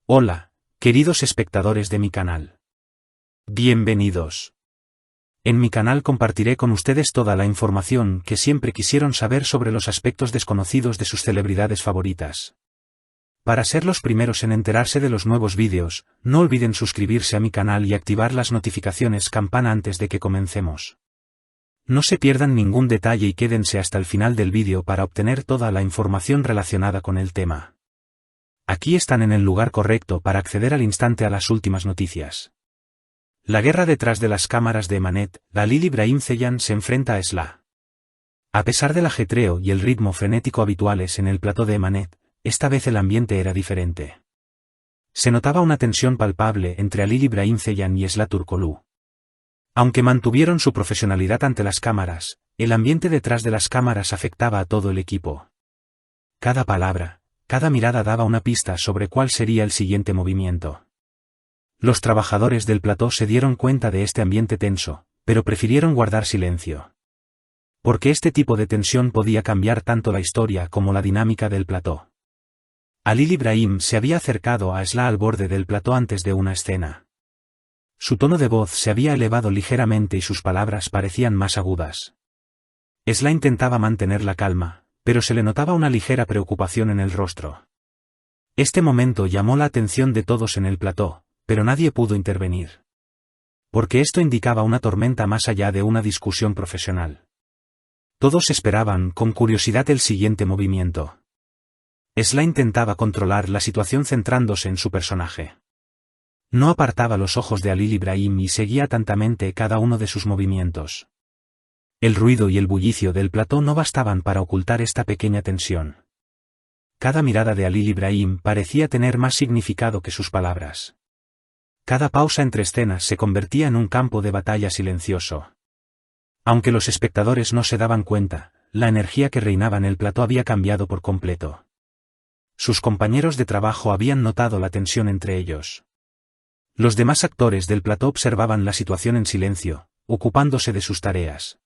Hola, queridos espectadores de mi canal. Bienvenidos. En mi canal compartiré con ustedes toda la información que siempre quisieron saber sobre los aspectos desconocidos de sus celebridades favoritas. Para ser los primeros en enterarse de los nuevos vídeos, no olviden suscribirse a mi canal y activar las notificaciones campana antes de que comencemos. No se pierdan ningún detalle y quédense hasta el final del vídeo para obtener toda la información relacionada con el tema. Aquí están en el lugar correcto para acceder al instante a las últimas noticias. La guerra detrás de las cámaras de Emanet, Halil Ibrahimzeyan se enfrenta a Sla. A pesar del ajetreo y el ritmo frenético habituales en el plató de Emanet, esta vez el ambiente era diferente. Se notaba una tensión palpable entre Halil Ibrahimzeyan y Sla Turkoglu. Aunque mantuvieron su profesionalidad ante las cámaras, el ambiente detrás de las cámaras afectaba a todo el equipo. Cada palabra, cada mirada daba una pista sobre cuál sería el siguiente movimiento. Los trabajadores del plató se dieron cuenta de este ambiente tenso, pero prefirieron guardar silencio. Porque este tipo de tensión podía cambiar tanto la historia como la dinámica del plató. Halil Ibrahim se había acercado a Sla al borde del plató antes de una escena. Su tono de voz se había elevado ligeramente y sus palabras parecían más agudas. Sla intentaba mantener la calma, pero se le notaba una ligera preocupación en el rostro. Este momento llamó la atención de todos en el plató, pero nadie pudo intervenir. Porque esto indicaba una tormenta más allá de una discusión profesional. Todos esperaban con curiosidad el siguiente movimiento. Sla intentaba controlar la situación centrándose en su personaje. No apartaba los ojos de Halil Ibrahim y seguía atentamente cada uno de sus movimientos. El ruido y el bullicio del plató no bastaban para ocultar esta pequeña tensión. Cada mirada de Halil Ibrahim parecía tener más significado que sus palabras. Cada pausa entre escenas se convertía en un campo de batalla silencioso. Aunque los espectadores no se daban cuenta, la energía que reinaba en el plató había cambiado por completo. Sus compañeros de trabajo habían notado la tensión entre ellos. Los demás actores del plató observaban la situación en silencio, ocupándose de sus tareas.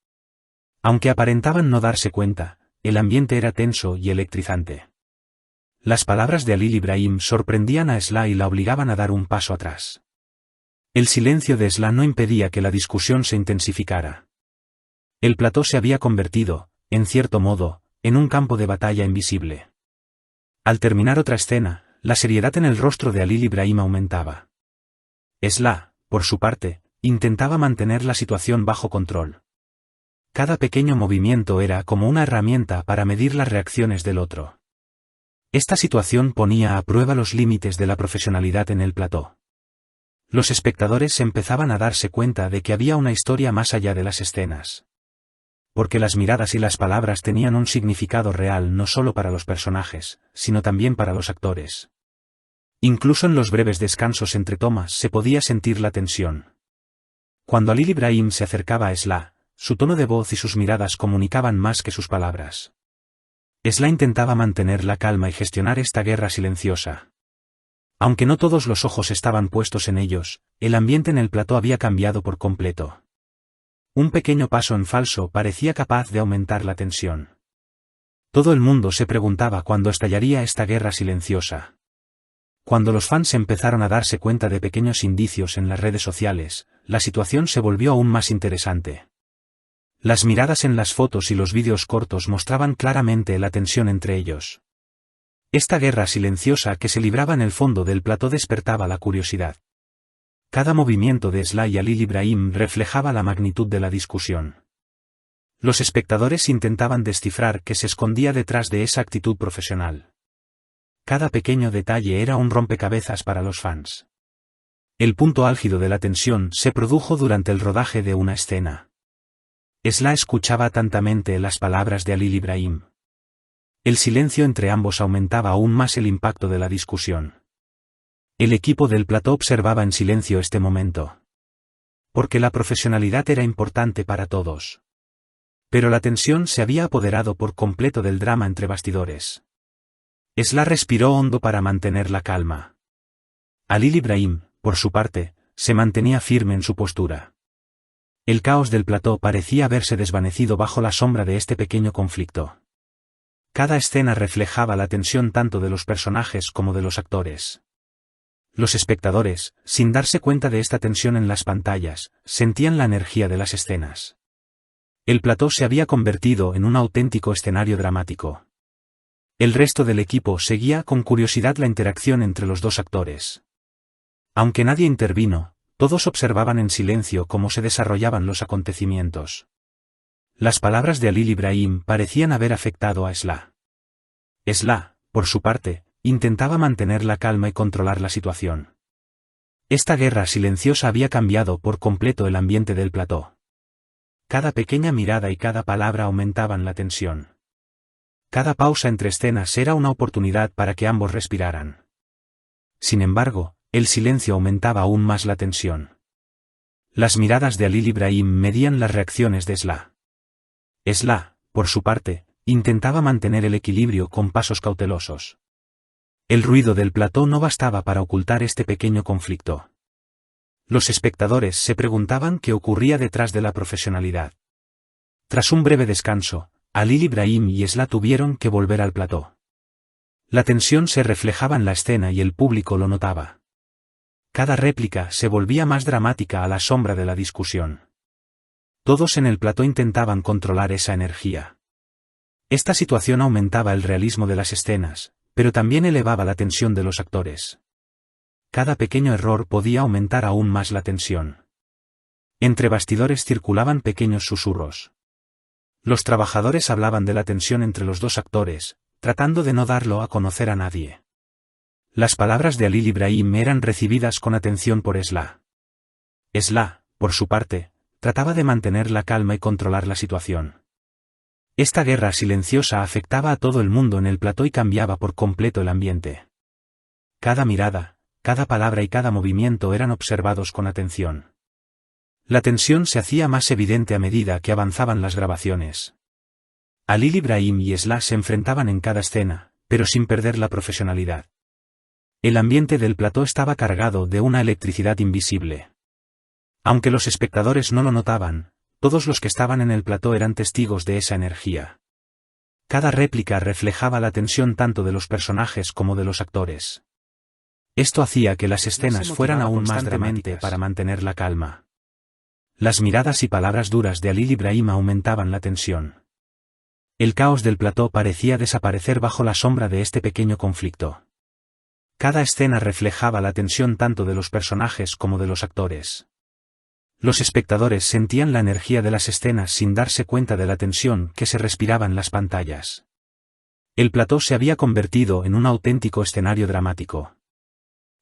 Aunque aparentaban no darse cuenta, el ambiente era tenso y electrizante. Las palabras de Halil Ibrahim sorprendían a Sla y la obligaban a dar un paso atrás. El silencio de Sla no impedía que la discusión se intensificara. El plató se había convertido, en cierto modo, en un campo de batalla invisible. Al terminar otra escena, la seriedad en el rostro de Halil Ibrahim aumentaba. Sla, por su parte, intentaba mantener la situación bajo control. Cada pequeño movimiento era como una herramienta para medir las reacciones del otro. Esta situación ponía a prueba los límites de la profesionalidad en el plató. Los espectadores empezaban a darse cuenta de que había una historia más allá de las escenas. Porque las miradas y las palabras tenían un significado real no solo para los personajes, sino también para los actores. Incluso en los breves descansos entre tomas se podía sentir la tensión. Cuando Halil Ibrahim se acercaba a Sla, su tono de voz y sus miradas comunicaban más que sus palabras. Sla intentaba mantener la calma y gestionar esta guerra silenciosa. Aunque no todos los ojos estaban puestos en ellos, el ambiente en el plató había cambiado por completo. Un pequeño paso en falso parecía capaz de aumentar la tensión. Todo el mundo se preguntaba cuándo estallaría esta guerra silenciosa. Cuando los fans empezaron a darse cuenta de pequeños indicios en las redes sociales, la situación se volvió aún más interesante. Las miradas en las fotos y los vídeos cortos mostraban claramente la tensión entre ellos. Esta guerra silenciosa que se libraba en el fondo del plató despertaba la curiosidad. Cada movimiento de Sla y Halil Ibrahim reflejaba la magnitud de la discusión. Los espectadores intentaban descifrar qué se escondía detrás de esa actitud profesional. Cada pequeño detalle era un rompecabezas para los fans. El punto álgido de la tensión se produjo durante el rodaje de una escena. Sla escuchaba atentamente las palabras de Halil Ibrahim. El silencio entre ambos aumentaba aún más el impacto de la discusión. El equipo del plató observaba en silencio este momento. Porque la profesionalidad era importante para todos. Pero la tensión se había apoderado por completo del drama entre bastidores. Sla respiró hondo para mantener la calma. Halil Ibrahim, por su parte, se mantenía firme en su postura. El caos del plató parecía haberse desvanecido bajo la sombra de este pequeño conflicto. Cada escena reflejaba la tensión tanto de los personajes como de los actores. Los espectadores, sin darse cuenta de esta tensión en las pantallas, sentían la energía de las escenas. El plató se había convertido en un auténtico escenario dramático. El resto del equipo seguía con curiosidad la interacción entre los dos actores. Aunque nadie intervino, todos observaban en silencio cómo se desarrollaban los acontecimientos. Las palabras de Halil Ibrahim parecían haber afectado a Esla. Esla, por su parte, intentaba mantener la calma y controlar la situación. Esta guerra silenciosa había cambiado por completo el ambiente del plató. Cada pequeña mirada y cada palabra aumentaban la tensión. Cada pausa entre escenas era una oportunidad para que ambos respiraran. Sin embargo, el silencio aumentaba aún más la tensión. Las miradas de Halil Ibrahim medían las reacciones de Esla. Esla, por su parte, intentaba mantener el equilibrio con pasos cautelosos. El ruido del plató no bastaba para ocultar este pequeño conflicto. Los espectadores se preguntaban qué ocurría detrás de la profesionalidad. Tras un breve descanso, Halil Ibrahim y Esla tuvieron que volver al plató. La tensión se reflejaba en la escena y el público lo notaba. Cada réplica se volvía más dramática a la sombra de la discusión. Todos en el plató intentaban controlar esa energía. Esta situación aumentaba el realismo de las escenas, pero también elevaba la tensión de los actores. Cada pequeño error podía aumentar aún más la tensión. Entre bastidores circulaban pequeños susurros. Los trabajadores hablaban de la tensión entre los dos actores, tratando de no darlo a conocer a nadie. Las palabras de Halil Ibrahim eran recibidas con atención por Esla. Esla, por su parte, trataba de mantener la calma y controlar la situación. Esta guerra silenciosa afectaba a todo el mundo en el plató y cambiaba por completo el ambiente. Cada mirada, cada palabra y cada movimiento eran observados con atención. La tensión se hacía más evidente a medida que avanzaban las grabaciones. Halil Ibrahim y Esla se enfrentaban en cada escena, pero sin perder la profesionalidad. El ambiente del plató estaba cargado de una electricidad invisible. Aunque los espectadores no lo notaban, todos los que estaban en el plató eran testigos de esa energía. Cada réplica reflejaba la tensión tanto de los personajes como de los actores. Esto hacía que las escenas fueran aún más dramáticas para mantener la calma. Las miradas y palabras duras de Halil Ibrahim aumentaban la tensión. El caos del plató parecía desaparecer bajo la sombra de este pequeño conflicto. Cada escena reflejaba la tensión tanto de los personajes como de los actores. Los espectadores sentían la energía de las escenas sin darse cuenta de la tensión que se respiraba en las pantallas. El plató se había convertido en un auténtico escenario dramático.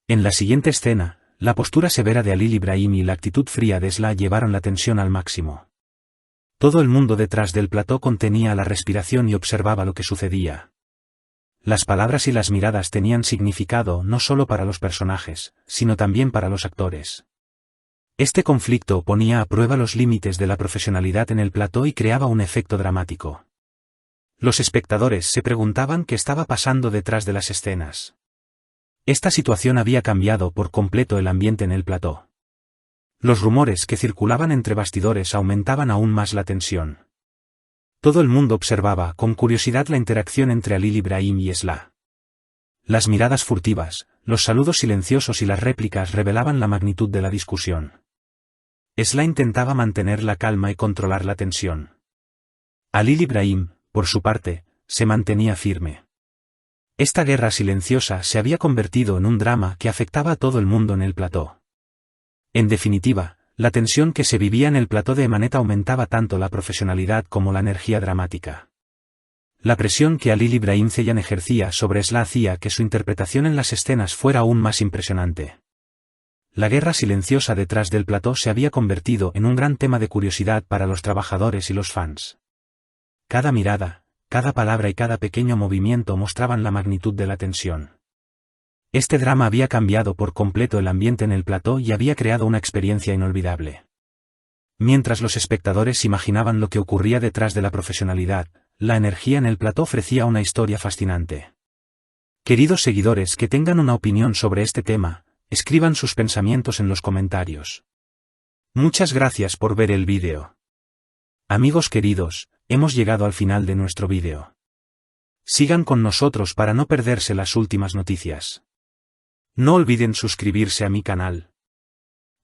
En la siguiente escena, la postura severa de Halil Ibrahim y la actitud fría de Esla llevaron la tensión al máximo. Todo el mundo detrás del plató contenía la respiración y observaba lo que sucedía. Las palabras y las miradas tenían significado no solo para los personajes, sino también para los actores. Este conflicto ponía a prueba los límites de la profesionalidad en el plató y creaba un efecto dramático. Los espectadores se preguntaban qué estaba pasando detrás de las escenas. Esta situación había cambiado por completo el ambiente en el plató. Los rumores que circulaban entre bastidores aumentaban aún más la tensión. Todo el mundo observaba con curiosidad la interacción entre Halil Ibrahim y Esla. Las miradas furtivas, los saludos silenciosos y las réplicas revelaban la magnitud de la discusión. Esla intentaba mantener la calma y controlar la tensión. Halil Ibrahim, por su parte, se mantenía firme. Esta guerra silenciosa se había convertido en un drama que afectaba a todo el mundo en el plató. En definitiva, la tensión que se vivía en el plató de Emanet aumentaba tanto la profesionalidad como la energía dramática. La presión que Halil Ibrahim Ceylan ejercía sobre Esla hacía que su interpretación en las escenas fuera aún más impresionante. La guerra silenciosa detrás del plató se había convertido en un gran tema de curiosidad para los trabajadores y los fans. Cada mirada, cada palabra y cada pequeño movimiento mostraban la magnitud de la tensión. Este drama había cambiado por completo el ambiente en el plató y había creado una experiencia inolvidable. Mientras los espectadores imaginaban lo que ocurría detrás de la profesionalidad, la energía en el plató ofrecía una historia fascinante. Queridos seguidores que tengan una opinión sobre este tema, escriban sus pensamientos en los comentarios. Muchas gracias por ver el vídeo. Amigos queridos, hemos llegado al final de nuestro vídeo. Sigan con nosotros para no perderse las últimas noticias. No olviden suscribirse a mi canal.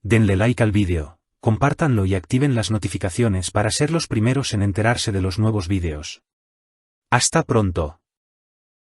Denle like al vídeo, compártanlo y activen las notificaciones para ser los primeros en enterarse de los nuevos vídeos. Hasta pronto.